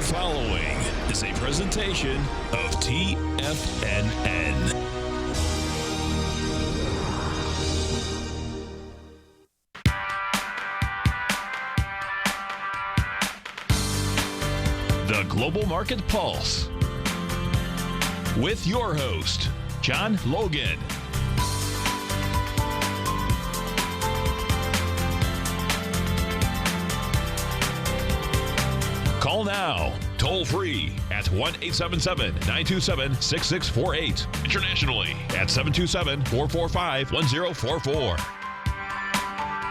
The following is a presentation of TFNN. The Global Market Pulse with your host, John Logan. Call now, toll free at 1-877-927-6648. Internationally at 727-445-1044.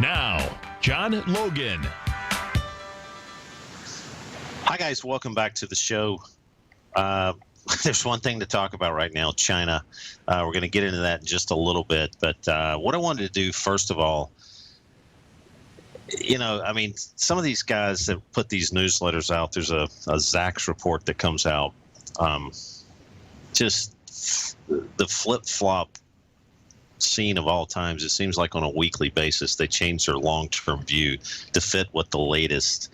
Now, John Logan. Hi, guys. Welcome back to the show. There's one thing to talk about right now, China. We're going to get into that in just a little bit. But what I wanted to do, first of all, some of these guys that put these newsletters out, there's a Zacks report that comes out. Just the flip-flop scene of all times. It seems like on a weekly basis they change their long-term view to fit what the latest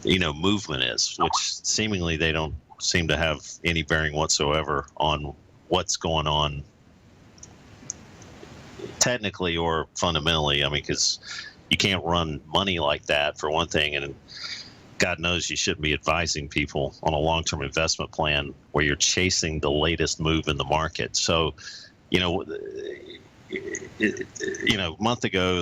movement is, which seemingly they don't seem to have any bearing whatsoever on what's going on technically or fundamentally. I mean, because you can't run money like that, for one thing, and God knows you shouldn't be advising people on a long-term investment plan where you're chasing the latest move in the market. So, a month ago,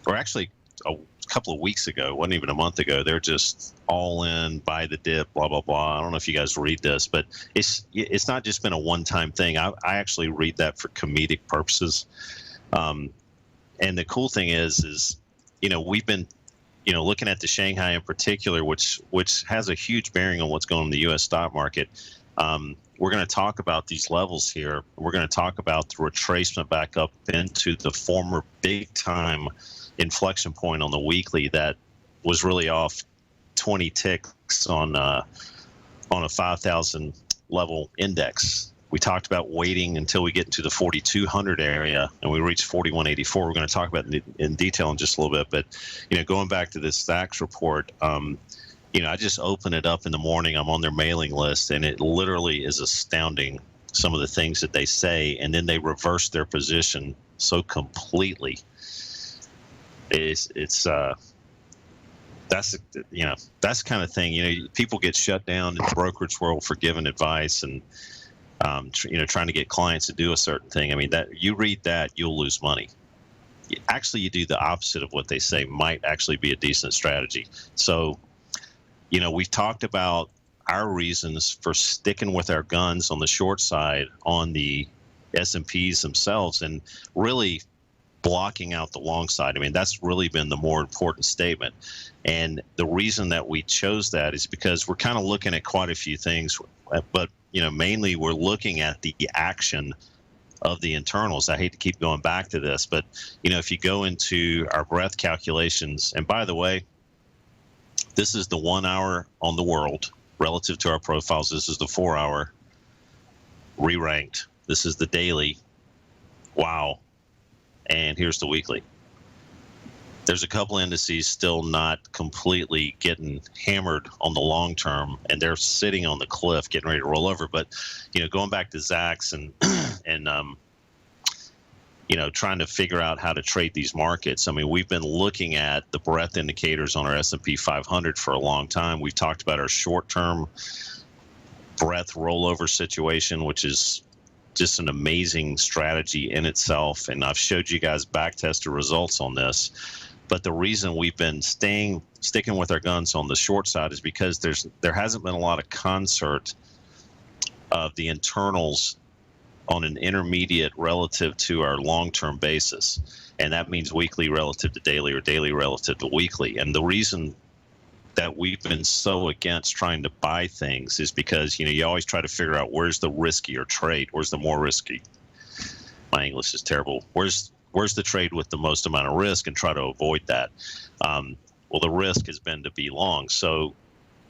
or actually a couple of weeks ago, it wasn't even a month ago, they're just all in, buy the dip, blah, blah, blah. I don't know if you guys read this, but it's not just been a one-time thing. I actually read that for comedic purposes. And the cool thing is we've been, looking at the Shanghai in particular, which has a huge bearing on what's going on in the U.S. stock market. We're going to talk about these levels here. We're going to talk about the retracement back up into the former big-time inflection point on the weekly that was really off 20 ticks on a 5,000 level index. We talked about waiting until we get into the 4,200 area, and we reach 4,184. We're going to talk about in detail in just a little bit. But, going back to this Zacks report, I just open it up in the morning. I'm on their mailing list, and it literally is astounding, some of the things that they say, and then they reverse their position so completely. That's the kind of thing. People get shut down in the brokerage world for giving advice and trying to get clients to do a certain thing. I mean, that you read that, you'll lose money. Actually, you do the opposite of what they say might actually be a decent strategy. So, we've talked about our reasons for sticking with our guns on the short side on the S&Ps themselves and really blocking out the long side. I mean, that's really been the more important statement. And the reason that we chose that is because we're kind of looking at quite a few things, but mainly we're looking at the action of the internals. I hate to keep going back to this, but if you go into our breadth calculations, and by the way, this is the 1 hour on the world relative to our profiles. This is the 4 hour re-ranked. This is the daily. Wow. And here's the weekly. There's a couple indices still not completely getting hammered on the long term, and they're sitting on the cliff getting ready to roll over. But, going back to Zacks and trying to figure out how to trade these markets. I mean, we've been looking at the breadth indicators on our S&P 500 for a long time. We've talked about our short-term breadth rollover situation, which is just an amazing strategy in itself. And I've showed you guys back-tested results on this. But the reason we've been sticking with our guns on the short side is because there hasn't been a lot of concert of the internals on an intermediate relative to our long-term basis. And that means weekly relative to daily or daily relative to weekly. And the reason that we've been so against trying to buy things is because, you always try to figure out where's the riskier trade, where's the more risky. My English is terrible. Where's the trade with the most amount of risk, and try to avoid that. Well, the risk has been to be long. So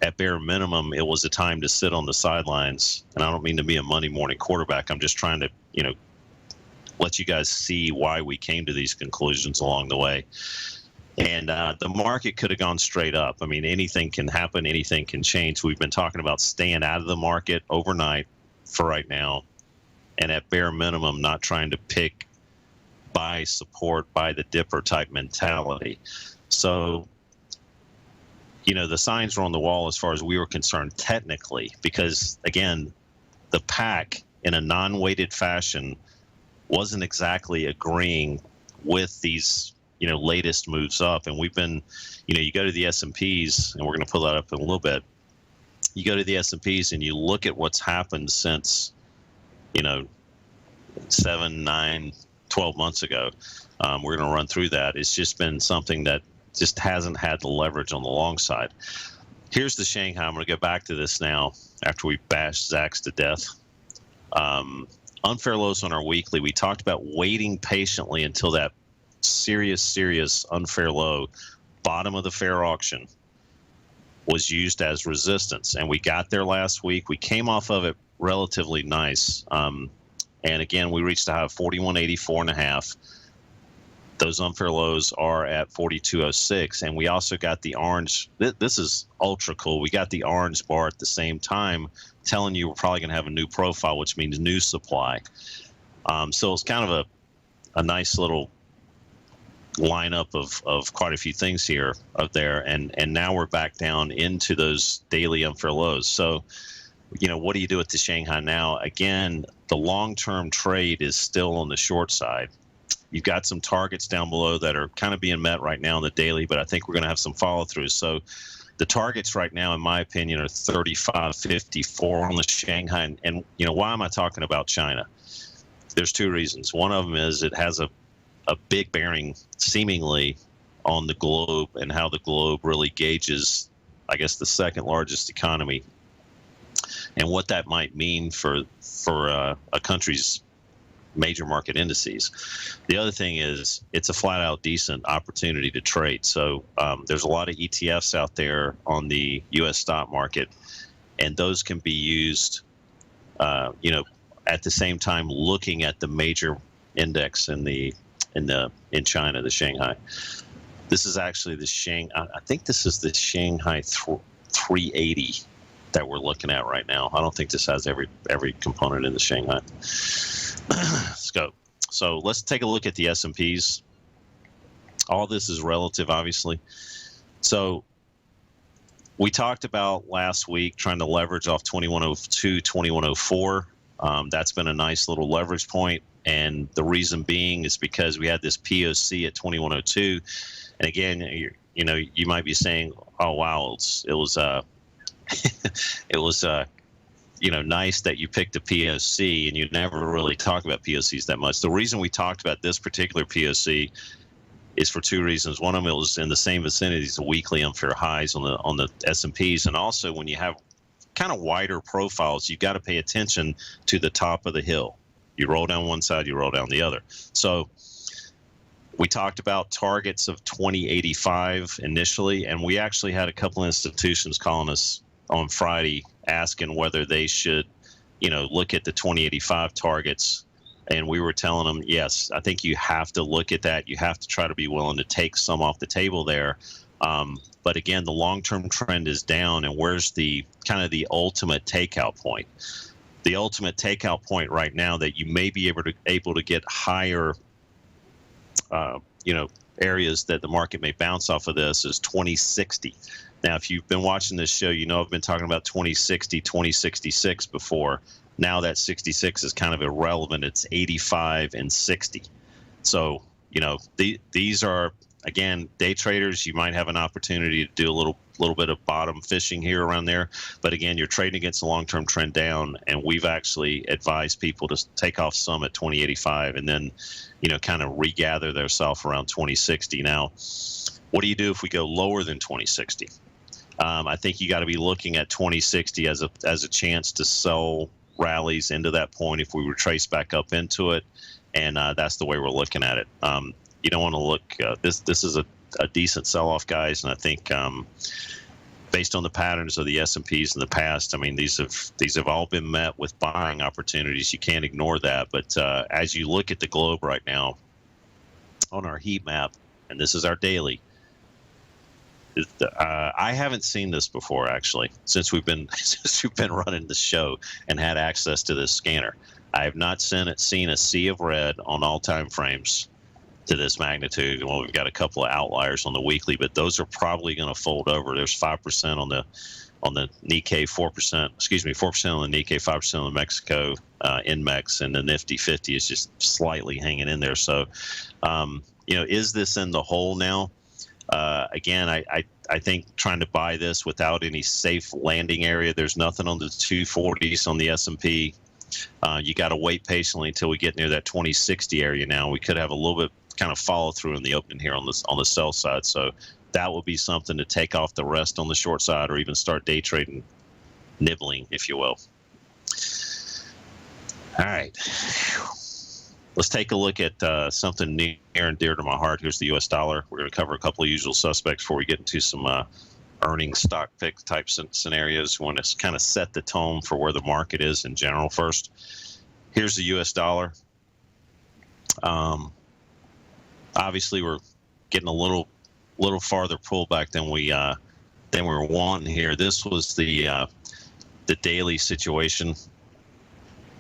at bare minimum, it was a time to sit on the sidelines. And I don't mean to be a Monday morning quarterback. I'm just trying to, let you guys see why we came to these conclusions along the way. And the market could have gone straight up. I mean, anything can happen. Anything can change. We've been talking about staying out of the market overnight for right now. And at bare minimum, not trying to pick buy support, buy the dipper type mentality. So, the signs were on the wall as far as we were concerned technically, because again, the pack in a non-weighted fashion wasn't exactly agreeing with these latest moves up. And we've been, you go to the S&Ps, and we're going to pull that up in a little bit. You go to the S&Ps and you look at what's happened since 7, 9, 12 months ago. We're going to run through that. It's just been something that just hasn't had the leverage on the long side. Here's the Shanghai. I'm going to go back to this now after we bashed Zacks to death. Unfair lows on our weekly. We talked about waiting patiently until that serious unfair low, bottom of the fair auction, was used as resistance. And we got there last week. We came off of it relatively nice. And again, we reached a high of 41.84.5. Those unfair lows are at 42.06. And we also got the orange. This is ultra cool. We got the orange bar at the same time, telling you we're probably going to have a new profile, which means new supply. So it's kind of a nice little lineup of quite a few things here up there, and now we're back down into those daily unfair lows. So what do you do with the Shanghai now? Again, the long-term trade is still on the short side. You've got some targets down below that are kind of being met right now on the daily, but I think we're going to have some follow-through. So the targets right now, in my opinion, are 35.54 on the Shanghai. And why am I talking about China? There's two reasons. One of them is it has a big bearing seemingly on the globe and how the globe really gauges, I guess, the second largest economy and what that might mean for a country's major market indices. The other thing is it's a flat out decent opportunity to trade. So there's a lot of ETFs out there on the U.S. stock market, and those can be used, at the same time looking at the major index in China, the Shanghai. This is actually the Shanghai. I think this is the Shanghai 380 that we're looking at right now. I don't think this has every component in the Shanghai. Let's go. So let's take a look at the S&Ps. All this is relative, obviously. So we talked about last week trying to leverage off 2102, 2104. That's been a nice little leverage point. And the reason being is because we had this POC at 2102. And again, you might be saying, oh, wow, it was nice that you picked a POC, and you never really talk about POCs that much. The reason we talked about this particular POC is for two reasons. One of them, it was in the same vicinity as the weekly unfair highs on the S&Ps. And also when you have kind of wider profiles, you've got to pay attention to the top of the hill. You roll down one side, you roll down the other. So we talked about targets of 2085 initially, and we actually had a couple institutions calling us on Friday asking whether they should, look at the 2085 targets. And we were telling them, yes, I think you have to look at that. You have to try to be willing to take some off the table there. But again, the long-term trend is down, and where's the kind of the ultimate takeout point? The ultimate takeout point right now that you may be able to get higher, areas that the market may bounce off of this is 2060. Now, if you've been watching this show, I've been talking about 2060, 2066 before. Now that 66 is kind of irrelevant. It's 85 and 60. So, these are, again, day traders. You might have an opportunity to do a little bit of bottom fishing here around there. But again, you're trading against the long-term trend down, and we've actually advised people to take off some at 2085 and then, kind of regather themselves around 2060. Now, what do you do if we go lower than 2060? I think you got to be looking at 2060 as a chance to sell rallies into that point if we retrace back up into it, and that's the way we're looking at it. You don't want to look. This is a decent sell-off, guys, and I think based on the patterns of the S&Ps in the past, I mean these have all been met with buying opportunities. You can't ignore that. But as you look at the globe right now on our heat map, and this is our daily, I haven't seen this before, actually, since we've been running the show and had access to this scanner. I have not seen a sea of red on all time frames to this magnitude. Well, we've got a couple of outliers on the weekly, but those are probably going to fold over. There's 5% on the Nikkei, 4% on the Nikkei, 5% on the Mexico Index, and the Nifty 50 is just slightly hanging in there. So, is this in the hole now? Again, I think trying to buy this without any safe landing area. There's nothing on the 240s on the S&P. You got to wait patiently until we get near that 2060 area. Now we could have a little bit kind of follow through in the opening here on the sell side. So that will be something to take off the rest on the short side, or even start day trading, nibbling, if you will. All right. Let's take a look at something near and dear to my heart. Here's the U.S. dollar. We're going to cover a couple of usual suspects before we get into some earnings stock pick type scenarios. We want to kind of set the tone for where the market is in general first. Here's the U.S. dollar. Obviously, we're getting a little farther pullback than we were wanting here. This was the daily situation.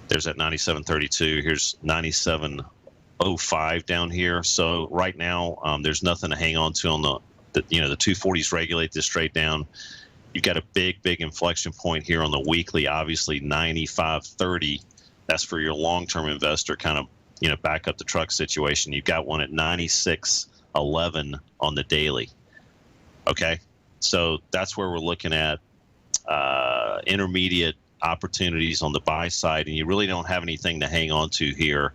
There's at 97.32. Here's 97.05 down here. So right now, there's nothing to hang on to on the 240s regulate this straight down. You've got a big inflection point here on the weekly. Obviously, 95.30. That's for your long-term investor, kind of back up the truck situation. You've got one at 96.11 on the daily. Okay, so that's where we're looking at intermediate opportunities on the buy side, and you really don't have anything to hang on to here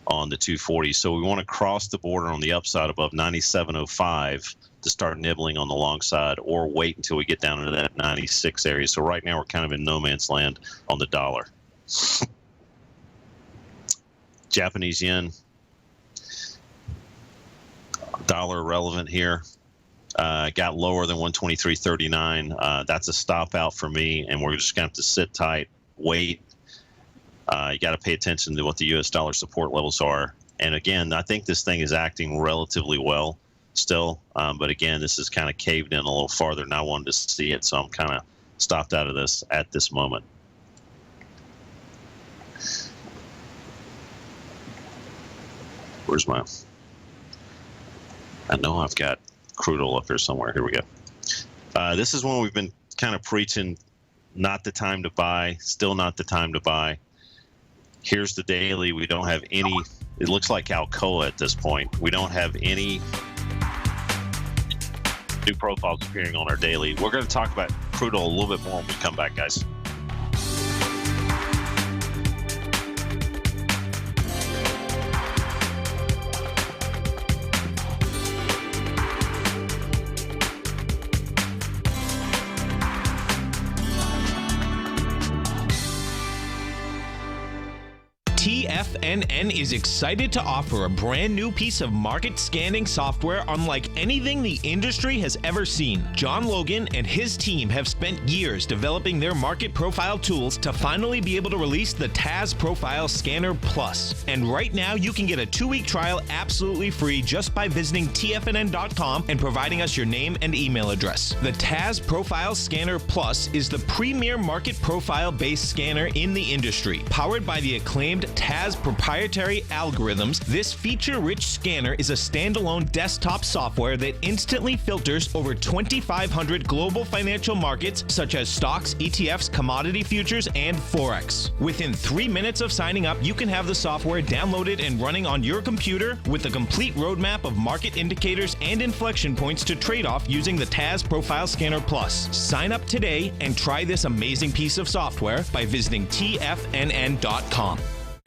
on the 240. So we want to cross the border on the upside above 97.05 to start nibbling on the long side, or wait until we get down into that 96 area. So right now we're kind of in no man's land on the dollar. Japanese yen, dollar relevant here. Got lower than 123.39. That's a stop out for me, and we're just going to have to sit tight, wait. You got to pay attention to what the U.S. dollar support levels are. And again, I think this thing is acting relatively well still. But again, this is kind of caved in a little farther than I wanted to see it, so I'm kind of stopped out of this at this moment. Where's my? I know I've got crude oil up here somewhere. Here we go. This is one we've been kind of preaching, not the time to buy, still not the time to buy. Here's the daily. We don't have any, it looks like Alcoa at this point. We don't have any new profiles appearing on our daily. We're going to talk about crude oil a little bit more when we come back, guys. TFNN is excited to offer a brand new piece of market scanning software unlike anything the industry has ever seen. John Logan and his team have spent years developing their market profile tools to finally be able to release the TAS Profile Scanner Plus. And right now you can get a 2-week trial absolutely free just by visiting TFNN.com and providing us your name and email address. The TAS Profile Scanner Plus is the premier market profile based scanner in the industry. Powered by the acclaimed TAS proprietary algorithms, this feature-rich scanner is a standalone desktop software that instantly filters over 2,500 global financial markets such as stocks, ETFs, commodity futures, and Forex. Within 3 minutes of signing up, you can have the software downloaded and running on your computer with a complete roadmap of market indicators and inflection points to trade off using the TAS Profile Scanner Plus. Sign up today and try this amazing piece of software by visiting TFNN.com.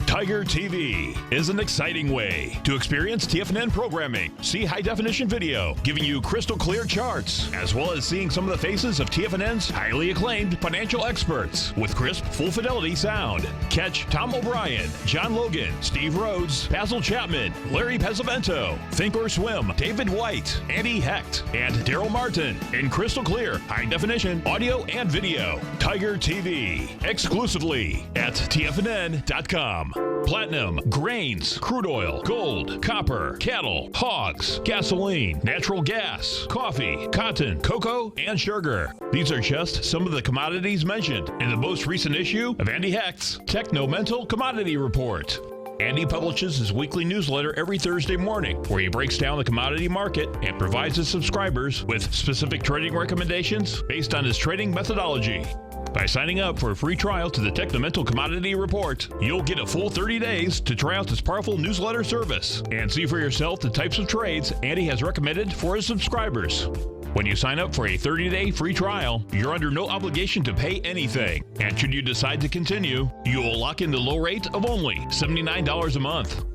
Tiger TV is an exciting way to experience TFNN programming. See high-definition video, giving you crystal clear charts, as well as seeing some of the faces of TFNN's highly acclaimed financial experts with crisp, full-fidelity sound. Catch Tom O'Brien, John Logan, Steve Rhodes, Basil Chapman, Larry Pesavento, Think or Swim, David White, Andy Hecht, and Daryl Martin in crystal clear, high-definition audio and video. Tiger TV, exclusively at TFNN.com. platinum, grains, crude oil, gold, copper, cattle, hogs, gasoline, natural gas, coffee, cotton, cocoa, and sugar. These are just some of the commodities mentioned in the most recent issue of Andy Hecht's Techno-Mental Commodity Report. Andy publishes his weekly newsletter every Thursday morning, where he breaks down the commodity market and provides his subscribers with specific trading recommendations based on his trading methodology. By signing up for a free trial to the Techno-Mental Commodity Report, you'll get a full 30 days to try out this powerful newsletter service and see for yourself the types of trades Andy has recommended for his subscribers. When you sign up for a 30-day free trial, you're under no obligation to pay anything. And should you decide to continue, you will lock in the low rate of only $79 a month.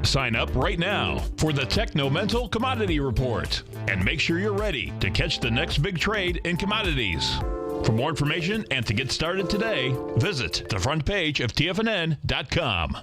Sign up right now for the Techno-Mental Commodity Report and make sure you're ready to catch the next big trade in commodities. For more information and to get started today, visit the front page of TFNN.com.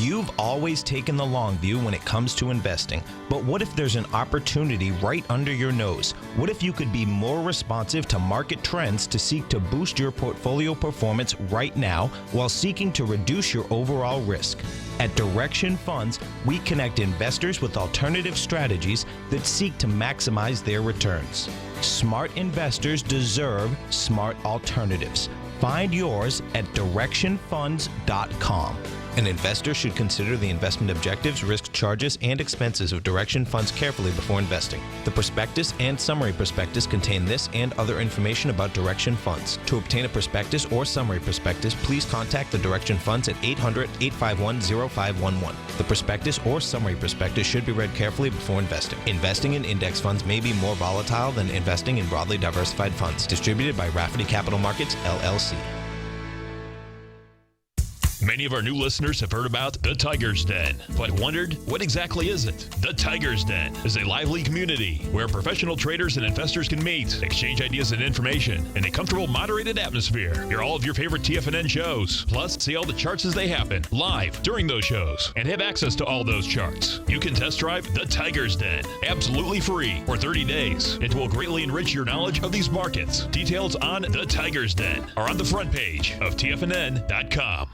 You've always taken the long view when it comes to investing, but what if there's an opportunity right under your nose? What if you could be more responsive to market trends to seek to boost your portfolio performance right now while seeking to reduce your overall risk? At Direction Funds, we connect investors with alternative strategies that seek to maximize their returns. Smart investors deserve smart alternatives. Find yours at directionfunds.com. An investor should consider the investment objectives, risk charges, and expenses of Direction Funds carefully before investing. The prospectus and summary prospectus contain this and other information about Direction Funds. To obtain a prospectus or summary prospectus, please contact the Direction Funds at 800-851-0511. The prospectus or summary prospectus should be read carefully before investing. Investing in index funds may be more volatile than investing in broadly diversified funds. Distributed by Rafferty Capital Markets, LLC. Many of our new listeners have heard about the Tiger's Den, but wondered, what exactly is it? The Tiger's Den is a lively community where professional traders and investors can meet, exchange ideas and information in a comfortable, moderated atmosphere. Hear all of your favorite TFNN shows, plus see all the charts as they happen live during those shows, and have access to all those charts. You can test drive the Tiger's Den absolutely free for 30 days. It will greatly enrich your knowledge of these markets. Details on the Tiger's Den are on the front page of TFNN.com.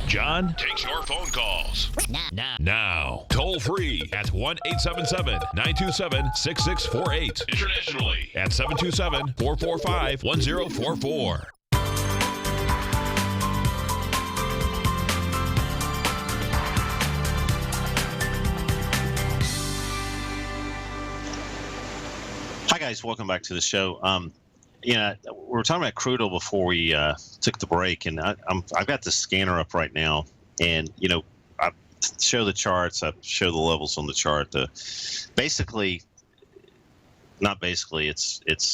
John takes your phone calls. Now. Toll free at 1-877-927-6648. Internationally at 727-445-1044. Hi guys, welcome back to the show. We were talking about crude oil before we took the break, and I've got the scanner up right now, and I show the charts, I show the levels on the chart. It's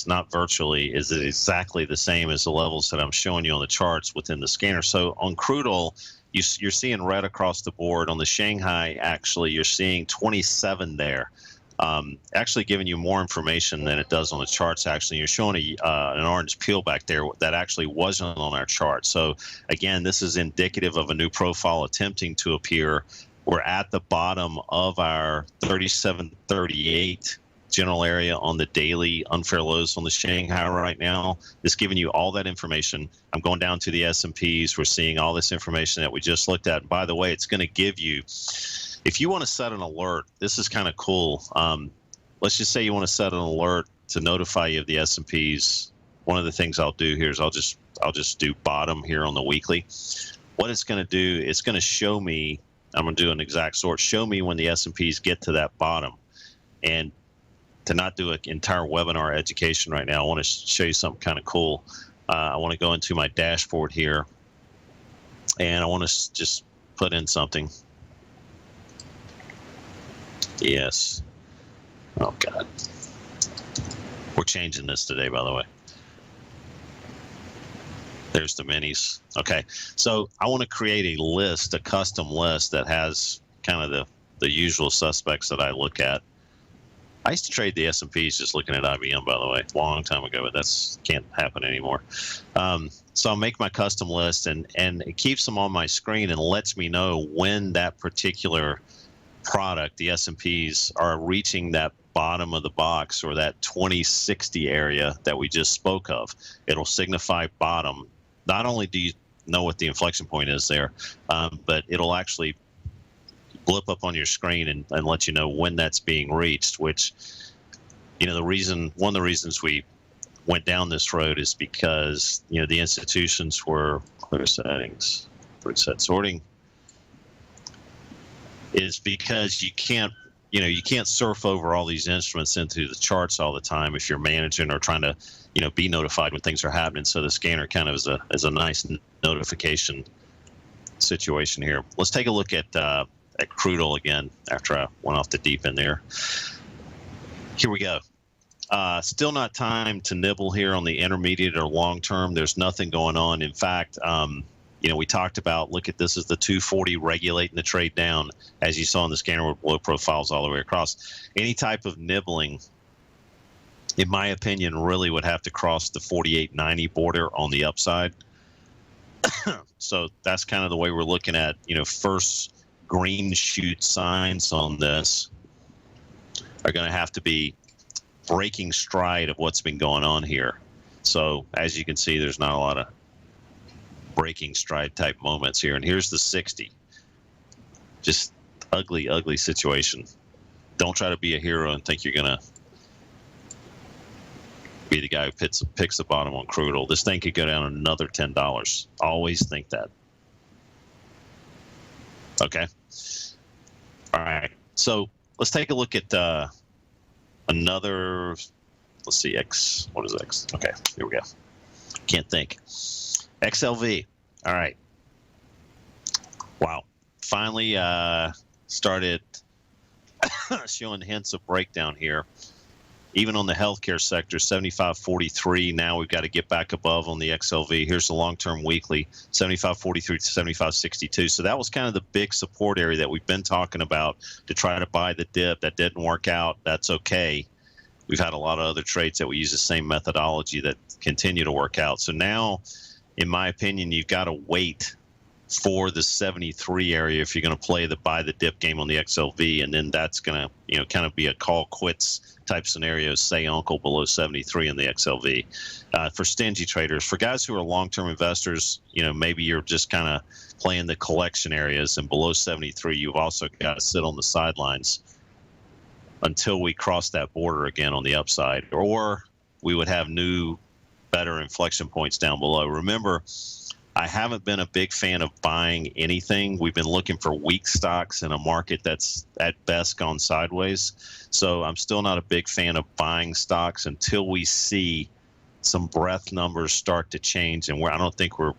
not virtually, is it exactly the same as the levels that I'm showing you on the charts within the scanner. So on crude oil, you're seeing red across the board. On the Shanghai, actually, you're seeing 27 there. Actually giving you more information than it does on the charts. Actually, you're showing an orange peel back there that actually wasn't on our chart. So again, this is indicative of a new profile attempting to appear. We're at the bottom of our 3738 general area on the daily unfair lows on the Shanghai right now. It's giving you all that information. I'm going down to the S&Ps. We're seeing all this information that we just looked at. And by the way, it's going to give you, if you want to set an alert, this is kind of cool. Let's just say you want to set an alert to notify you of the S&Ps. One of the things I'll do here is I'll just do bottom here on the weekly. What it's going to do, it's going to show me, I'm going to do an exact sort, show me when the S&Ps get to that bottom. And to not do an entire webinar education right now, I want to show you something kind of cool. I want to go into my dashboard here, and I want to just put in something. Yes. Oh, God. We're changing this today, by the way. There's the minis. Okay. So I want to create a list, a custom list that has kind of the usual suspects that I look at. I used to trade the S&Ps just looking at IBM, by the way, a long time ago, but that's can't happen anymore. So I'll make my custom list, and it keeps them on my screen and lets me know when that particular product, the S&Ps, are reaching that bottom of the box or that 2060 area that we just spoke of. It'll signify bottom. Not only do know what the inflection point is there, but it'll actually blip up on your screen and let you know when that's being reached, which, one of the reasons we went down this road is because, the institutions were clear settings, preset sorting, is because you can't surf over all these instruments into the charts all the time if you're managing or trying to, be notified when things are happening. So the scanner kind of is a nice notification situation here. Let's take a look at crude oil again after I went off the deep end there. Here we go. Still not time to nibble here on the intermediate or long term. There's nothing going on. In fact, we talked about, look at this as the 240 regulating the trade down, as you saw in the scanner with low profiles all the way across. Any type of nibbling, in my opinion, really would have to cross the 48.90 border on the upside. So that's kind of the way we're looking at, first green shoot signs on this are going to have to be breaking stride of what's been going on here. So as you can see, there's not a lot of breaking stride type moments here. And here's the 60. Just ugly, ugly situation. Don't try to be a hero and think you're going to be the guy who picks the bottom on crude oil. This thing could go down another $10. Always think that. Okay. All right. So let's take a look at another, let's see, what is X? Okay, here we go. Can't think. XLV. All right. Wow. Finally started showing hints of breakdown here. Even on the healthcare sector, 75.43. Now we've got to get back above on the XLV. Here's the long-term weekly, 75.43 to 75.62. So that was kind of the big support area that we've been talking about to try to buy the dip. That didn't work out. That's okay. We've had a lot of other trades that we use the same methodology that continue to work out. So now, in my opinion, you've got to wait for the 73 area if you're going to play the buy the dip game on the XLV, and then that's going to kind of be a call quits type scenario, say uncle below 73 in the XLV. For stingy traders, for guys who are long-term investors, maybe you're just kind of playing the collection areas, and below 73 you've also got to sit on the sidelines until we cross that border again on the upside, or we would have new better inflection points down below. Remember, I haven't been a big fan of buying anything. We've been looking for weak stocks in a market that's at best gone sideways. So I'm still not a big fan of buying stocks until we see some breadth numbers start to change. And I don't think we're,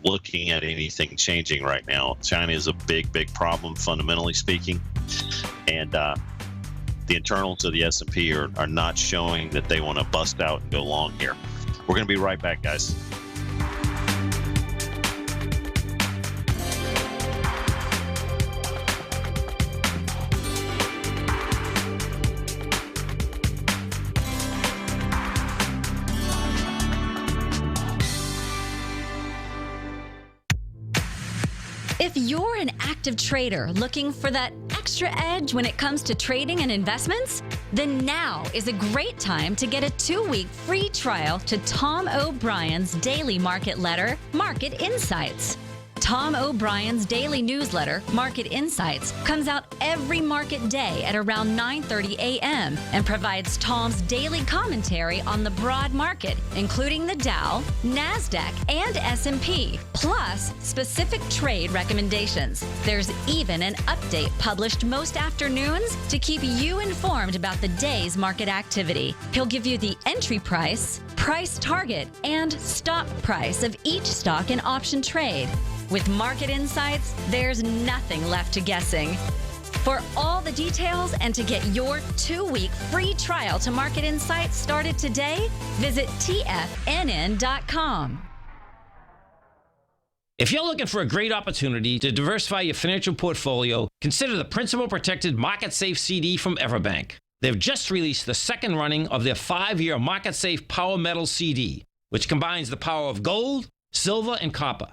looking at anything changing right now. China is a big, big problem, fundamentally speaking. And the internals of the S&P are not showing that they want to bust out and go long here. We're going to be right back, guys. If you're an active trader looking for that extra edge when it comes to trading and investments, then now is a great time to get a 2-week free trial to Tom O'Brien's daily market letter, Market Insights. Tom O'Brien's daily newsletter, Market Insights, comes out every market day at around 9:30 a.m. and provides Tom's daily commentary on the broad market, including the Dow, NASDAQ, and S&P, plus specific trade recommendations. There's even an update published most afternoons to keep you informed about the day's market activity. He'll give you the entry price, price target, and stop price of each stock and option trade. With Market Insights, there's nothing left to guessing. For all the details and to get your 2-week free trial to Market Insights started today, visit TFNN.com. If you're looking for a great opportunity to diversify your financial portfolio, consider the Principal Protected Market Safe CD from Everbank. They've just released the second running of their 5-year Market Safe Power Metal CD, which combines the power of gold, silver, and copper.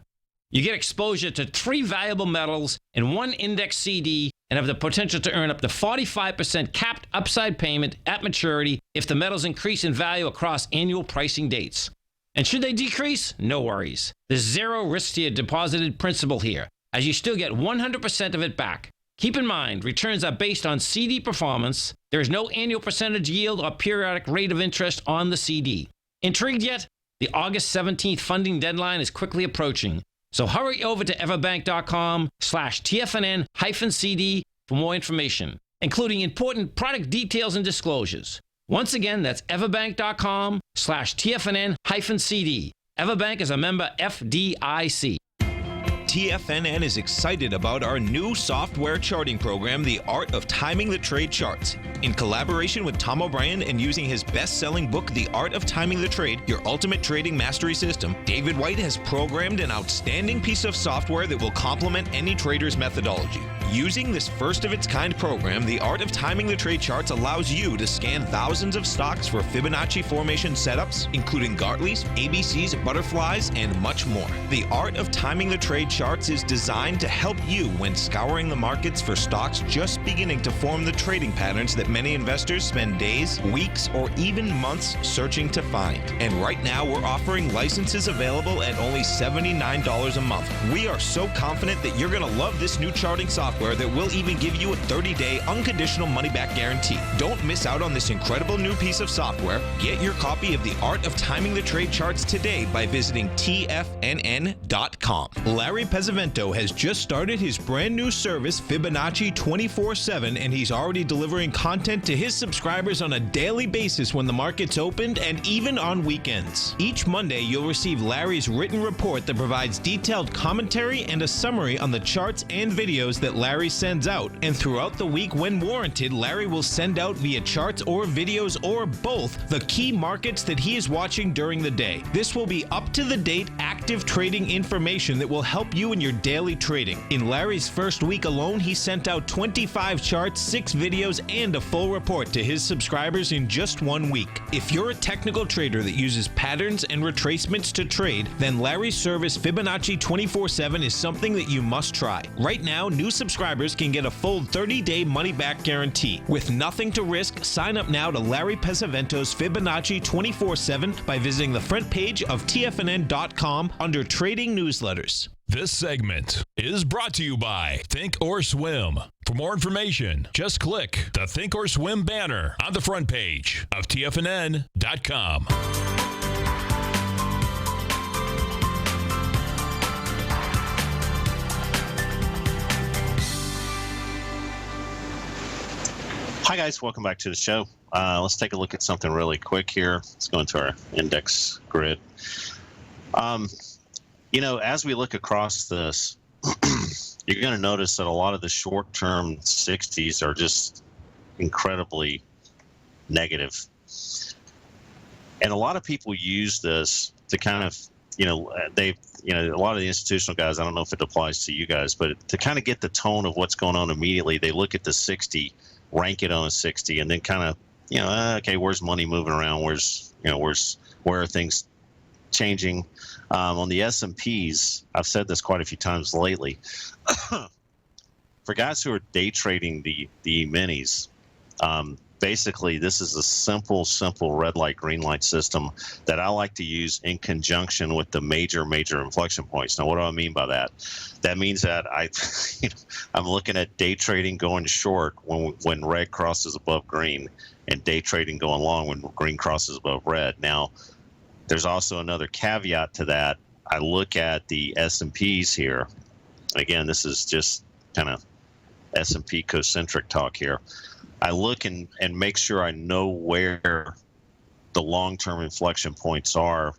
You get exposure to 3 valuable metals in one index CD and have the potential to earn up to 45% capped upside payment at maturity if the metals increase in value across annual pricing dates. And should they decrease? No worries. There's zero risk to your deposited principal here, as you still get 100% of it back. Keep in mind, returns are based on CD performance. There is no annual percentage yield or periodic rate of interest on the CD. Intrigued yet? The August 17th funding deadline is quickly approaching. So hurry over to everbank.com/TFNN-CD for more information, including important product details and disclosures. Once again, that's everbank.com/TFNN-CD. Everbank is a member FDIC. TFNN is excited about our new software charting program, The Art of Timing the Trade Charts. In collaboration with Tom O'Brien and using his best-selling book, The Art of Timing the Trade, Your Ultimate Trading Mastery System, David White has programmed an outstanding piece of software that will complement any trader's methodology. Using this first-of-its-kind program, The Art of Timing the Trade Charts allows you to scan thousands of stocks for Fibonacci formation setups, including Gartley's, ABC's, butterflies, and much more. The Art of Timing the Trade Charts is designed to help you when scouring the markets for stocks just beginning to form the trading patterns that many investors spend days, weeks, or even months searching to find. And right now, we're offering licenses available at only $79 a month. We are so confident that you're going to love this new charting software that will even give you a 30-day unconditional money-back guarantee. Don't miss out on this incredible new piece of software. Get your copy of The Art of Timing the Trade Charts today by visiting TFNN.com. Larry Pesavento has just started his brand new service, Fibonacci 24/7, and he's already delivering content to his subscribers on a daily basis when the market's opened and even on weekends. Each Monday, you'll receive Larry's written report that provides detailed commentary and a summary on the charts and videos that Larry sends out. And throughout the week, when warranted, Larry will send out via charts or videos or both the key markets that he is watching during the day. This will be up-to-the-date active trading information that will help you in your daily trading. In Larry's first week alone, he sent out 25 charts, 6 videos, and a full report to his subscribers in just 1 week. If you're a technical trader that uses patterns and retracements to trade, then Larry's service Fibonacci 24/7 is something that you must try. Right now, new subscribers can get a full 30-day money-back guarantee. With nothing to risk, sign up now to Larry Pesavento's Fibonacci 24/7 by visiting the front page of TFNN.com under Trading Newsletters. This segment is brought to you by Think or Swim. For more information, just click the Think or Swim banner on the front page of TFNN.com. Hi guys, welcome back to the show. Let's take a look at something really quick here. Let's go into our index grid. As we look across this, you're going to notice that a lot of the short-term 60s are just incredibly negative. And a lot of people use this to kind of, a lot of the institutional guys, I don't know if it applies to you guys, but to kind of get the tone of what's going on immediately, they look at the 60, rank it on a 60, and then kind of, okay, where's money moving around? Where are things changing? On the S&Ps, I've said this quite a few times lately. For guys who are day trading the minis, basically this is a simple red light, green light system that I like to use in conjunction with the major inflection points. Now, what do I mean by that? That means that I'm looking at day trading going short when red crosses above green, and day trading going long when green crosses above red. Now, there's also another caveat to that. I look at the S&Ps here. Again, this is just kind of S&P concentric talk here. I look and make sure I know where the long-term inflection points are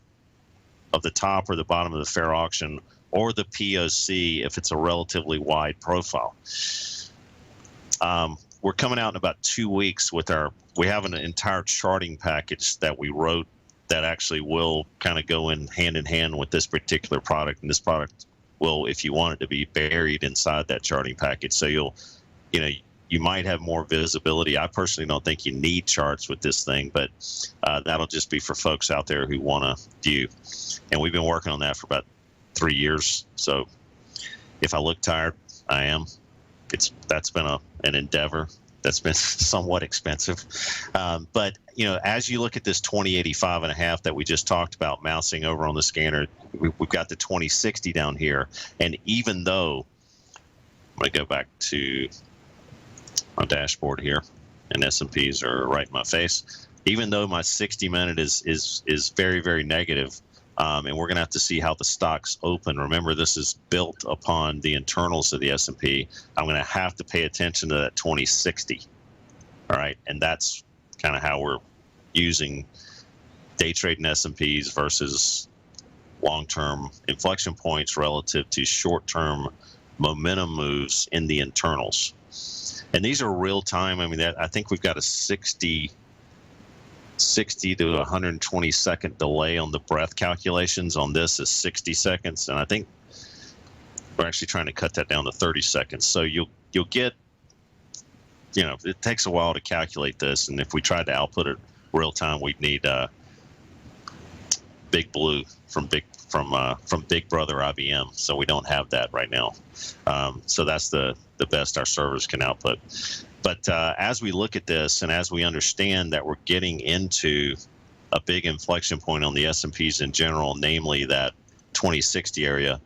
of the top or the bottom of the fair auction, or the POC if it's a relatively wide profile. We're coming out in about 2 weeks with we have an entire charting package that we wrote that actually will kind of go in hand with this particular product. And this product will, if you want it to be, buried inside that charting package. So you might have more visibility. I personally don't think you need charts with this thing, but that'll just be for folks out there who want to view. And we've been working on that for about 3 years. So if I look tired, I am. That's been an endeavor. that's been somewhat expensive. But, as you look at this 2085.5 that we just talked about mousing over on the scanner, we've got the 2060 down here. And even though, I'm going to go back to my dashboard here, and S&Ps are right in my face. Even though my 60-minute is very, very negative, and we're going to have to see how the stocks open. Remember, this is built upon the internals of the S&P. I'm going to have to pay attention to that 2060. All right, and that's kind of how we're using day trading S&Ps versus long-term inflection points relative to short-term momentum moves in the internals. And these are real time. I mean, I think we've got a 60 to 120 second delay on the breadth calculations. On this is 60 seconds, and I think we're actually trying to cut that down to 30 seconds. So you'll get, it takes a while to calculate this, and if we tried to output it real time, we'd need Big Blue from Big Brother IBM. So we don't have that right now. So that's the best our servers can output. But as we look at this and as we understand that we're getting into a big inflection point on the S&Ps in general, namely that 2060 area,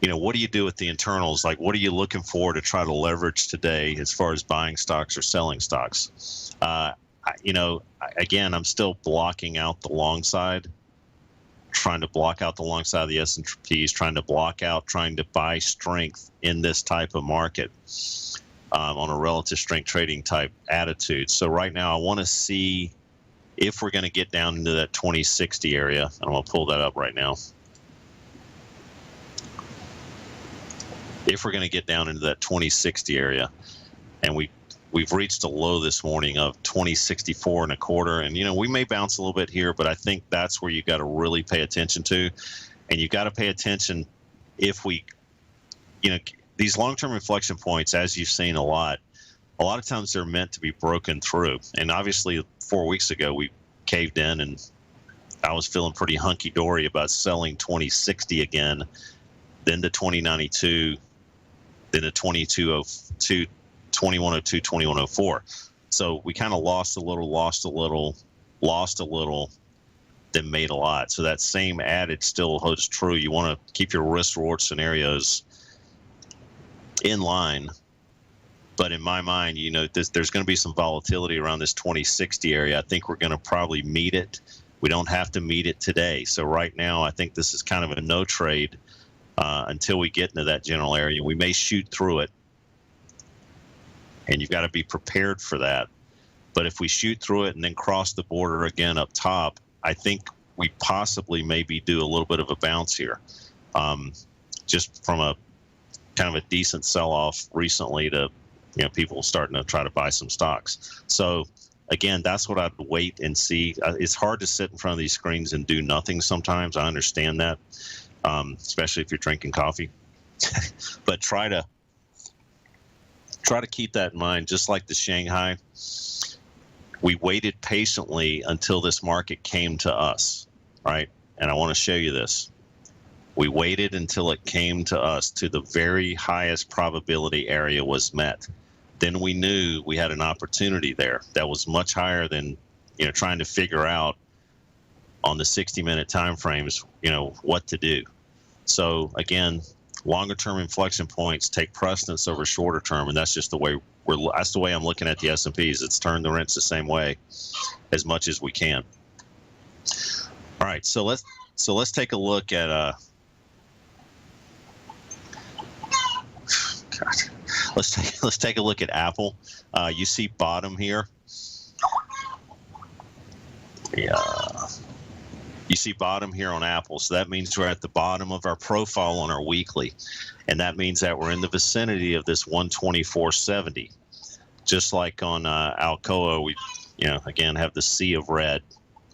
what do you do with the internals? Like, what are you looking for to try to leverage today as far as buying stocks or selling stocks? Again, I'm still blocking out the long side, trying to block out the long side of the S&Ps, trying to buy strength in this type of market. On a relative strength trading type attitude. So right now I want to see if we're going to get down into that 2060 area. I'm going to pull that up right now. If we're going to get down into that 2060 area, and we've reached a low this morning of 2064.25, and we may bounce a little bit here, but I think that's where you got to really pay attention to, and you got to pay attention if we, these long-term inflection points, as you've seen a lot of times they're meant to be broken through. And obviously 4 weeks ago we caved in, and I was feeling pretty hunky-dory about selling 2060 again, then the 2092, then the 2202, 2102, 2104. So we kind of lost a little, then made a lot. So that same adage still holds true. You want to keep your risk-reward scenarios in line, but in my mind, there's going to be some volatility around this 2060 area. I think we're going to probably meet it. We don't have to meet it today. So right now, I think this is kind of a no trade until we get into that general area. We may shoot through it, and you've got to be prepared for that. But if we shoot through it and then cross the border again up top, I think we possibly maybe do a little bit of a bounce here, just from a kind of a decent sell-off recently to, people starting to try to buy some stocks. So again, that's what I'd wait and see. It's hard to sit in front of these screens and do nothing sometimes. I understand that, especially if you're drinking coffee. But try to keep that in mind. Just like the Shanghai, we waited patiently until this market came to us, right? And I want to show you this. We waited until it came to us, to the very highest probability area was met. Then we knew we had an opportunity there that was much higher than, trying to figure out on the 60-minute time frames, what to do. So again, longer term inflection points take precedence over shorter term, and that's just the way that's the way I'm looking at the S&Ps. It's turned the rents the same way as much as we can. All right, so let's take a look at God. Let's take a look at Apple. You see bottom here. Yeah. You see bottom here on Apple, so that means we're at the bottom of our profile on our weekly, and that means that we're in the vicinity of this 124.70. Just like on Alcoa, we, again have the sea of red.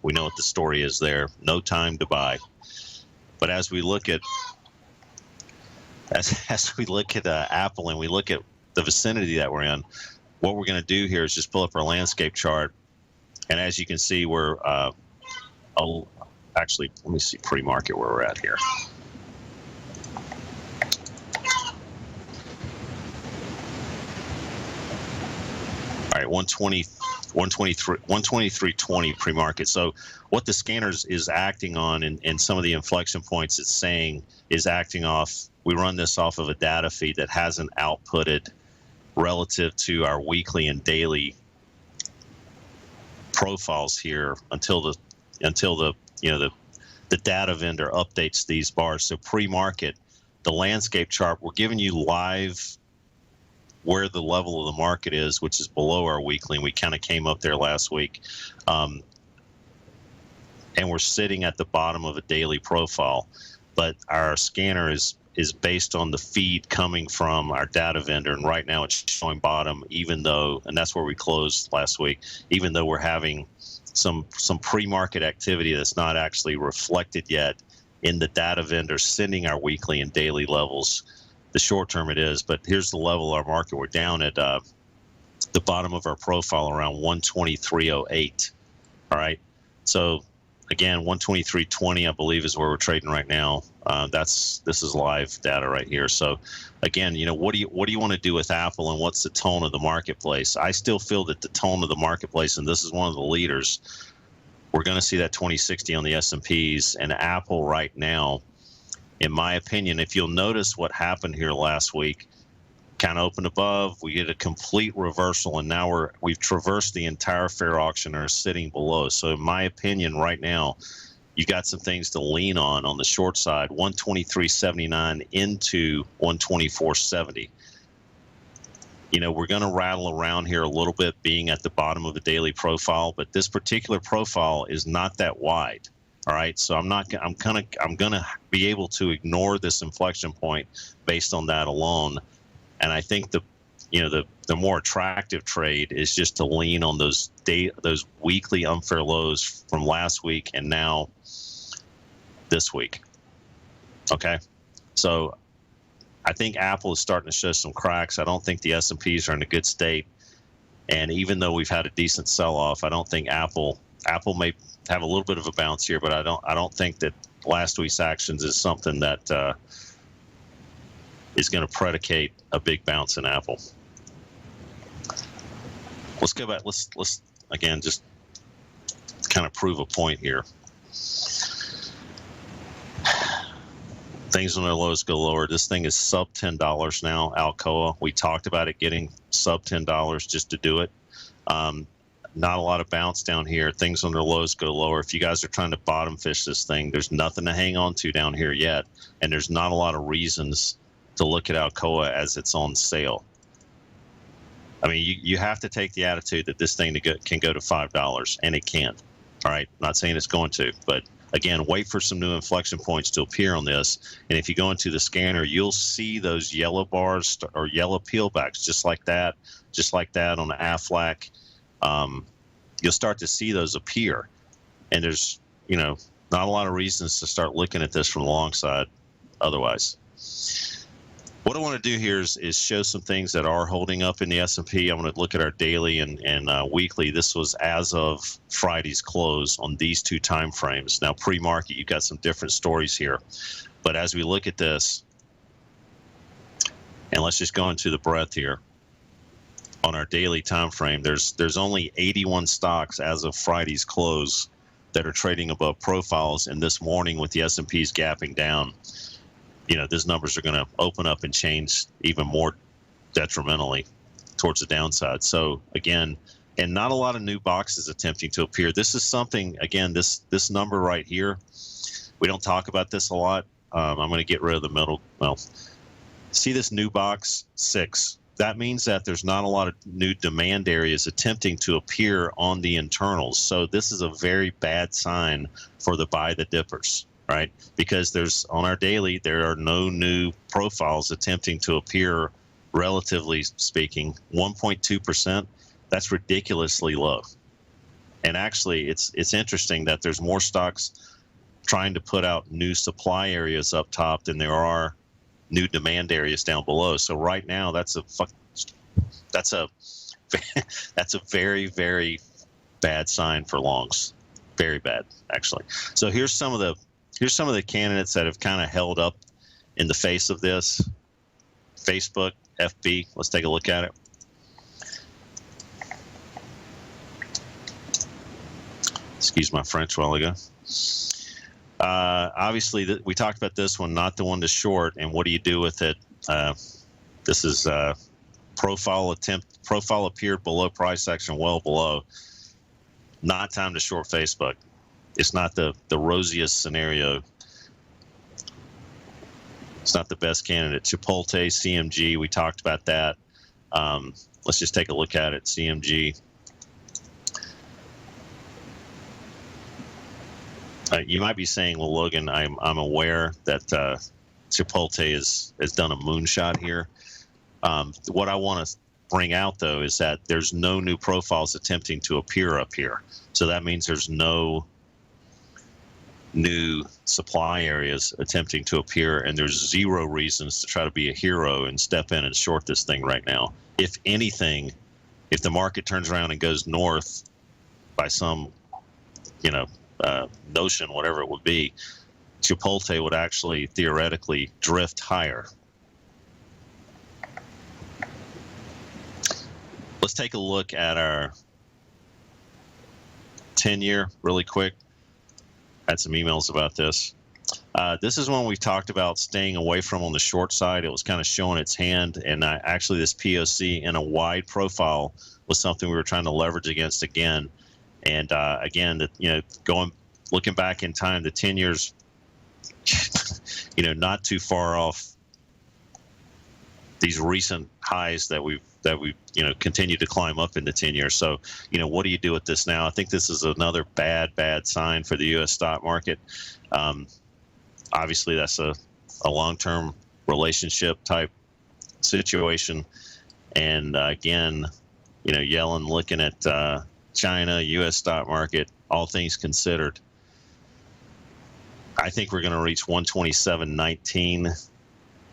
We know what the story is there. No time to buy. But as we look at Apple and we look at the vicinity that we're in, what we're going to do here is just pull up our landscape chart, and as you can see, we're actually, let me see pre-market where we're at here. right, 123.20 pre-market. So what the scanners is acting on, and some of the inflection points it's saying is acting off. We run this off of a data feed that hasn't outputted relative to our weekly and daily profiles here until the data vendor updates these bars. So pre-market, the landscape chart, we're giving you live where the level of the market is, which is below our weekly, and we kind of came up there last week. And we're sitting at the bottom of a daily profile, but our scanner is based on the feed coming from our data vendor, and right now it's showing bottom, even though, and that's where we closed last week, even though we're having some pre-market activity that's not actually reflected yet in the data vendor sending our weekly and daily levels. The short term it is, but here's the level of our market. We're down at the bottom of our profile around 123.08. All right. So again, 123.20, I believe, is where we're trading right now. This is live data right here. So again, what do you want to do with Apple, and what's the tone of the marketplace? I still feel that the tone of the marketplace, and this is one of the leaders, we're going to see that 2060 on the S&Ps, and Apple right now, in my opinion, if you'll notice what happened here last week, kind of opened above, we get a complete reversal, and now we've traversed the entire fair auction and are sitting below. So in my opinion, right now, you got some things to lean on the short side, 123.79 into 124.70. We're going to rattle around here a little bit, being at the bottom of the daily profile, but this particular profile is not that wide. All right, so I'm gonna be able to ignore this inflection point based on that alone, and I think the more attractive trade is just to lean on those weekly unfair lows from last week and now this week. Okay, so I think Apple is starting to show some cracks. I don't think the S&Ps are in a good state, and even though we've had a decent sell-off, I don't think Apple may have a little bit of a bounce here, but I don't think that last week's actions is something that is going to predicate a big bounce in Apple. Let's go back. Let's again just kind of prove a point here. Things when their lows go lower. This thing is sub $10 now. Alcoa. We talked about it getting sub $10 just to do it. Not a lot of bounce down here. Things on their lows go lower. If you guys are trying to bottom fish this thing, there's nothing to hang on to down here yet, and there's not a lot of reasons to look at Alcoa as it's on sale. I mean, you have to take the attitude that this thing can go to $5, and it can. All right, I'm not saying it's going to, but again, wait for some new inflection points to appear on this. And if you go into the scanner, you'll see those yellow bars or yellow peelbacks, just like that on the Aflac. You'll start to see those appear, and there's not a lot of reasons to start looking at this from the long side otherwise. What I want to do here is show some things that are holding up in the S&P. I'm going to look at our daily and weekly. This was as of Friday's close on these two time frames. Now pre-market, you've got some different stories here, but as we look at this, and let's just go into the breadth here. On our daily time frame, there's only 81 stocks as of Friday's close that are trading above profiles, and this morning with the S&Ps gapping down, these numbers are going to open up and change even more detrimentally towards the downside. So again, and not a lot of new boxes attempting to appear. This is something, again, this number right here, we don't talk about this a lot. I'm going to get rid of the middle. Well, see this new box 6. That means that there's not a lot of new demand areas attempting to appear on the internals. So this is a very bad sign for the buy the dippers, right? Because on our daily, there are no new profiles attempting to appear, relatively speaking. 1.2%, that's ridiculously low. And actually, it's interesting that there's more stocks trying to put out new supply areas up top than there are new demand areas down below. So right now, that's a very, very bad sign for longs. Very bad, actually. So here's some of the candidates that have kind of held up in the face of this. Facebook, FB. Let's take a look at it. Excuse my French a while ago. Obviously, we talked about this one, not the one to short, and what do you do with it? This is profile appeared below price action, well below. Not time to short Facebook. It's not the rosiest scenario. It's not the best candidate. Chipotle, CMG, we talked about that. Let's just take a look at it. CMG. You might be saying, well, Logan, I'm aware that Chipotle has done a moonshot here. What I want to bring out, though, is that there's no new profiles attempting to appear up here. So that means there's no new supply areas attempting to appear, and there's zero reasons to try to be a hero and step in and short this thing right now. If anything, if the market turns around and goes north by some, notion, whatever it would be, Chipotle would actually theoretically drift higher. Let's take a look at our 10-year really quick. Had some emails about this. This is one we've talked about staying away from on the short side. It was kind of showing its hand, and actually this POC in a wide profile was something we were trying to leverage against again. And again, looking back in time, the 10 years, not too far off these recent highs that we've continued to climb up into 10 years. So, what do you do with this now? I think this is another bad sign for the U.S. stock market. Obviously, that's a long-term relationship type situation. And again, Yellen looking at China, U.S. stock market, all things considered, I think we're going to reach 127.19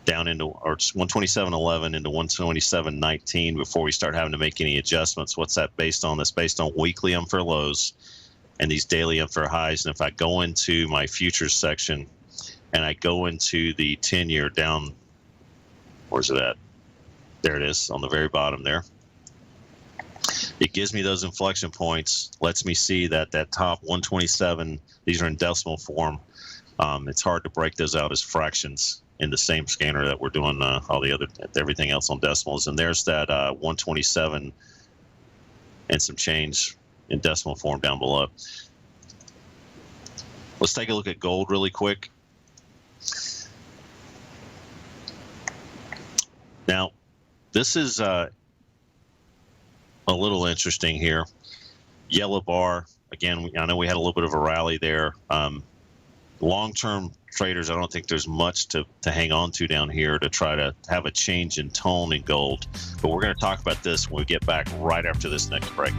down into, or 127.11 into 127.19 before we start having to make any adjustments. What's that based on? That's based on weekly unfair lows and these daily unfair highs. And if I go into my futures section and I go into the 10-year down, where's it at? There it is on the very bottom there. It gives me those inflection points, lets me see that top 127, these are in decimal form. It's hard to break those out as fractions in the same scanner that we're doing everything else on decimals. And there's that 127 and some change in decimal form down below. Let's take a look at gold really quick. Now, this is a little interesting here. Yellow bar, again, I know we had a little bit of a rally there. Long-term traders, I don't think there's much to hang on to down here to try to have a change in tone in gold. But we're going to talk about this when we get back right after this next break.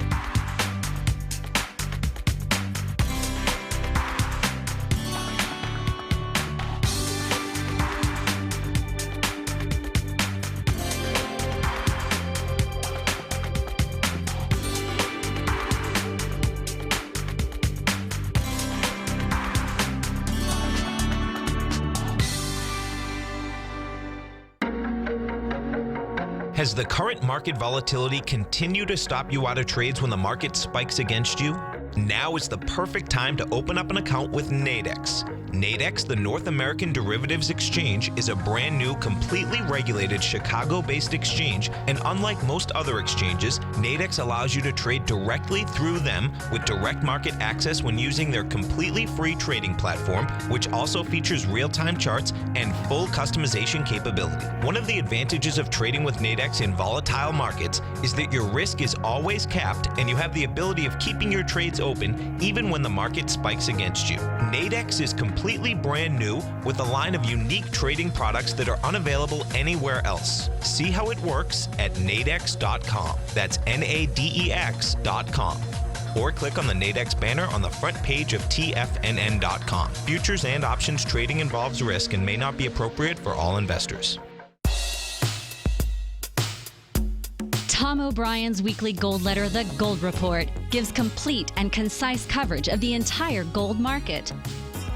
Has the current market volatility continued to stop you out of trades when the market spikes against you? Now is the perfect time to open up an account with Nadex. Nadex, the North American Derivatives Exchange, is a brand new, completely regulated Chicago-based exchange, and unlike most other exchanges, Nadex allows you to trade directly through them with direct market access when using their completely free trading platform, which also features real-time charts and full customization capability. One of the advantages of trading with Nadex in volatile markets is that your risk is always capped and you have the ability of keeping your trades open even when the market spikes against you. Nadex is completely brand new with a line of unique trading products that are unavailable anywhere else. See how it works at nadex.com. That's NADEX.com. Or click on the Nadex banner on the front page of TFNN.com. Futures and options trading involves risk and may not be appropriate for all investors. Tom O'Brien's weekly gold letter, The Gold Report, gives complete and concise coverage of the entire gold market.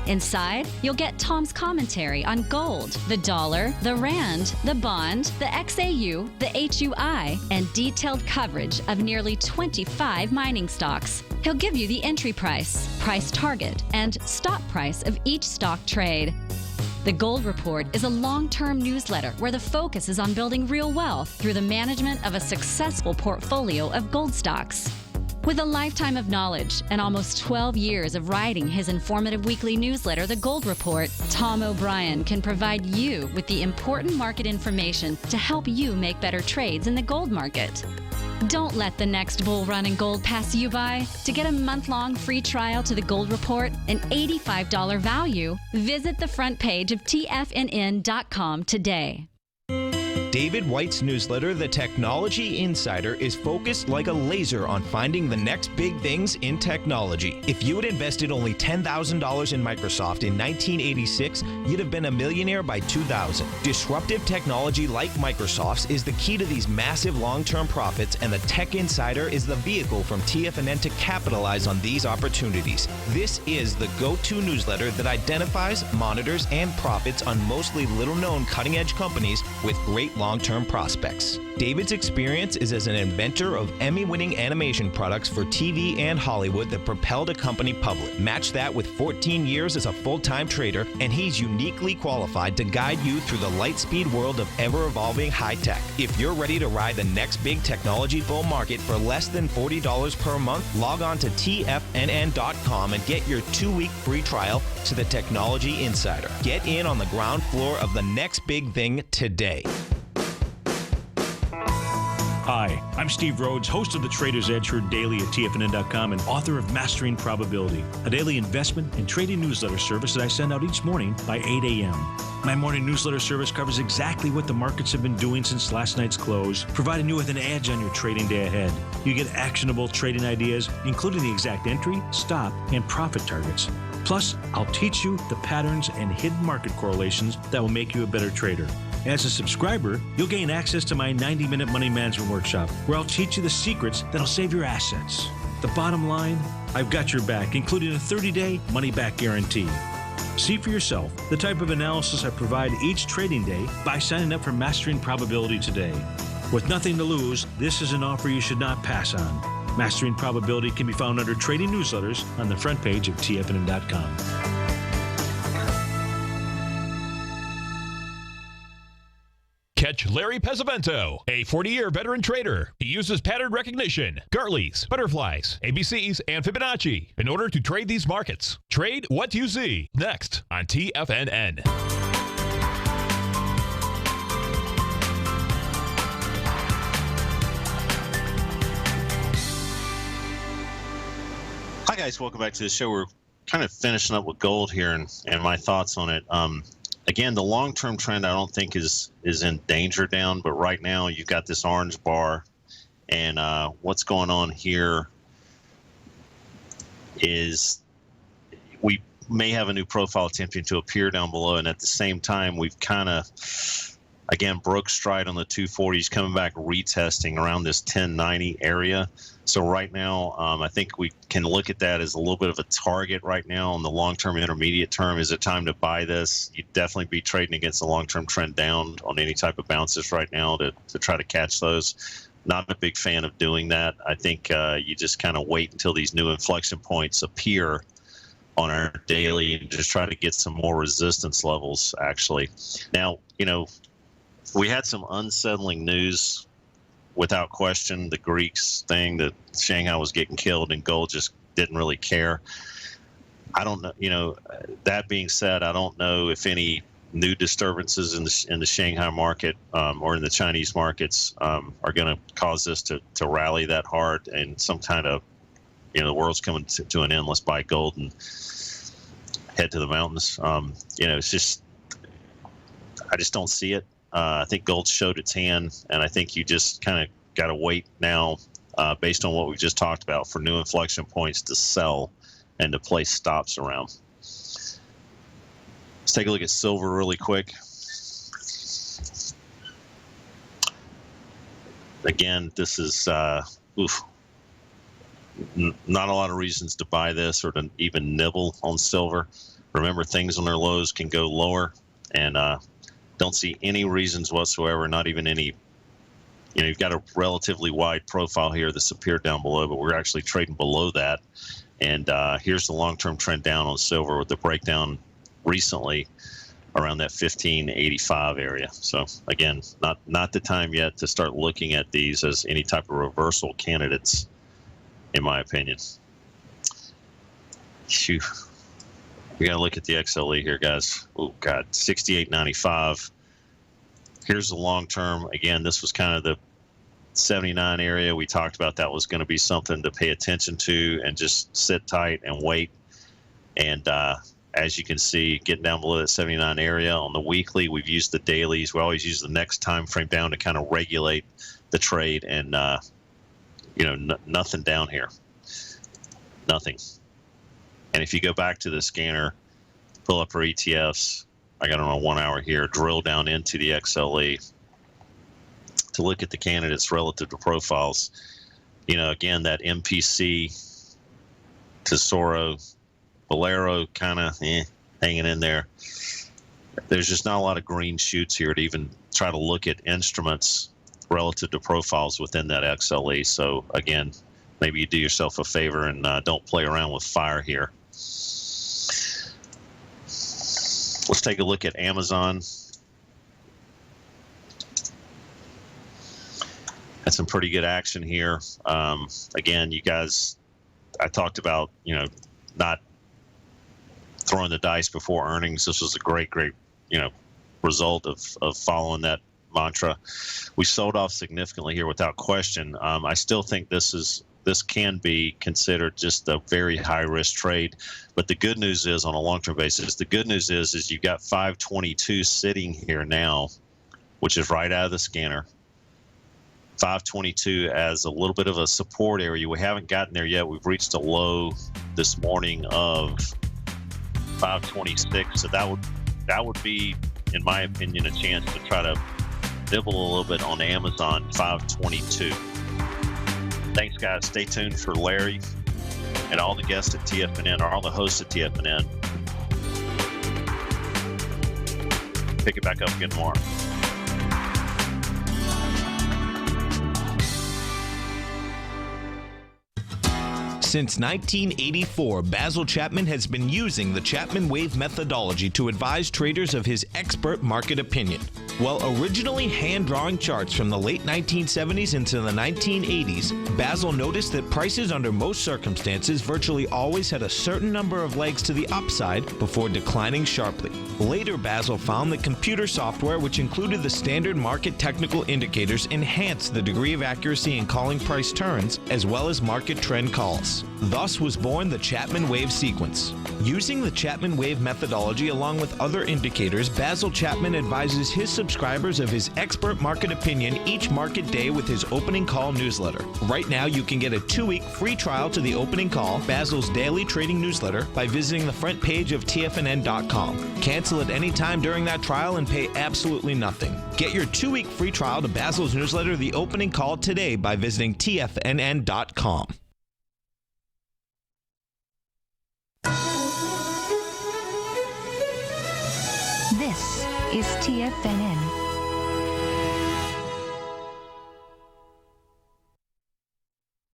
Inside, you'll get Tom's commentary on gold, the dollar, the rand, the bond, the XAU, the HUI, and detailed coverage of nearly 25 mining stocks. He'll give you the entry price, price target, and stop price of each stock trade. The Gold Report is a long-term newsletter where the focus is on building real wealth through the management of a successful portfolio of gold stocks. With a lifetime of knowledge and almost 12 years of writing his informative weekly newsletter, The Gold Report, Tom O'Brien can provide you with the important market information to help you make better trades in the gold market. Don't let the next bull run in gold pass you by. To get a month-long free trial to the Gold Report, an $85 value, visit the front page of TFNN.com today. David White's newsletter, The Technology Insider, is focused like a laser on finding the next big things in technology. If you had invested only $10,000 in Microsoft in 1986, you'd have been a millionaire by 2000. Disruptive technology like Microsoft's is the key to these massive long-term profits, and the Tech Insider is the vehicle from TFNN to capitalize on these opportunities. This is the go-to newsletter that identifies, monitors, and profits on mostly little-known cutting-edge companies with great long-term prospects. David's experience is as an inventor of Emmy-winning animation products for TV and Hollywood that propelled a company public. Match that with 14 years as a full-time trader, and he's uniquely qualified to guide you through the light-speed world of ever-evolving high-tech. If you're ready to ride the next big technology bull market for less than $40 per month, log on to TFNN.com and get your 2-week free trial to the Technology Insider. Get in on the ground floor of the next big thing today. Hi, I'm Steve Rhodes, host of the Trader's Edge Heard Daily at TFNN.com and author of Mastering Probability, a daily investment and trading newsletter service that I send out each morning by 8 a.m. My morning newsletter service covers exactly what the markets have been doing since last night's close, providing you with an edge on your trading day ahead. You get actionable trading ideas, including the exact entry, stop, and profit targets. Plus, I'll teach you the patterns and hidden market correlations that will make you a better trader. As a subscriber, you'll gain access to my 90-minute money management workshop, where I'll teach you the secrets that'll save your assets. The bottom line, I've got your back, including a 30-day money-back guarantee. See for yourself the type of analysis I provide each trading day by signing up for Mastering Probability today. With nothing to lose, this is an offer you should not pass on. Mastering Probability can be found under Trading Newsletters on the front page of TFNN.com. Catch Larry Pesavento, a 40-year veteran trader. He uses pattern recognition, Gartleys, butterflies, ABCs, and Fibonacci in order to trade these markets. Trade what you see. Next on TFNN. Hi guys, welcome back to the show. We're kind of finishing up with gold here and my thoughts on it. Again, the long-term trend I don't think is in danger down, but right now you've got this orange bar, and what's going on here is we may have a new profile attempting to appear down below, and at the same time we've kind of, again, broke stride on the 240s, coming back retesting around this 1090 area. So right now, I think we can look at that as a little bit of a target right now on the long-term intermediate term. Is it time to buy this? You'd definitely be trading against the long-term trend down on any type of bounces right now to try to catch those. Not a big fan of doing that. I think you just kind of wait until these new inflection points appear on our daily and just try to get some more resistance levels, actually. Now, you know, we had some unsettling news. Without question, the Greeks thing that Shanghai was getting killed and gold just didn't really care. I don't know, you know, that being said, I don't know if any new disturbances in the Shanghai market or in the Chinese markets are going to cause this to rally that hard, and some kind of, you know, the world's coming to an end, let's buy gold and head to the mountains. You know, it's just, I just don't see it. I think gold showed its hand, and I think you just kind of got to wait now, based on what we just talked about, for new inflection points to sell and to place stops around. Let's take a look at silver really quick. Again, this is not a lot of reasons to buy this or to even nibble on silver. Remember, things on their lows can go lower, and don't see any reasons whatsoever, not even any. You've got a relatively wide profile here that's appeared down below, but we're actually trading below that. And here's the long-term trend down on silver with the breakdown recently around that 1585 area. So again, not the time yet to start looking at these as any type of reversal candidates, in my opinion. Phew. We got to look at the XLE here, guys. Oh, God, 68.95. Here's the long term. Again, this was kind of the 79 area. We talked about that was going to be something to pay attention to and just sit tight and wait. And as you can see, getting down below that 79 area on the weekly, we've used the dailies. We always use the next time frame down to kind of regulate the trade. And, nothing down here. Nothing. And if you go back to the scanner, pull up our ETFs, I got them on 1 hour here, drill down into the XLE to look at the candidates relative to profiles. Again, that MPC, Tesoro, Valero kind of hanging in there. There's just not a lot of green shoots here to even try to look at instruments relative to profiles within that XLE. So again, maybe you do yourself a favor and don't play around with fire here. Let's take a look at Amazon. Had some pretty good action here. Again, you guys, I talked about, not throwing the dice before earnings. This was a great, result of following that mantra. We sold off significantly here without question. I still think this can be considered just a very high risk trade. But the good news is, on a long-term basis, the good news is you've got 522 sitting here now, which is right out of the scanner. 522 as a little bit of a support area. We haven't gotten there yet. We've reached a low this morning of 526. So that would be, in my opinion, a chance to try to nibble a little bit on Amazon 522. Thanks, guys. Stay tuned for Larry and all the guests at TFNN, or all the hosts at TFNN. Pick it back up again tomorrow. Since 1984, Basil Chapman has been using the Chapman Wave methodology to advise traders of his expert market opinion. While originally hand-drawing charts from the late 1970s into the 1980s, Basil noticed that prices under most circumstances virtually always had a certain number of legs to the upside before declining sharply. Later, Basil found that computer software, which included the standard market technical indicators, enhanced the degree of accuracy in calling price turns, as well as market trend calls. Thus was born the Chapman Wave sequence. Using the Chapman Wave methodology along with other indicators, Basil Chapman advises his subscribers of his expert market opinion each market day with his opening call newsletter. Right now, you can get a 2-week free trial to the opening call, Basil's daily trading newsletter, by visiting the front page of TFNN.com. Cancel at any time during that trial and pay absolutely nothing. Get your 2-week free trial to Basil's newsletter, The Opening Call, today by visiting TFNN.com. This is TFNN.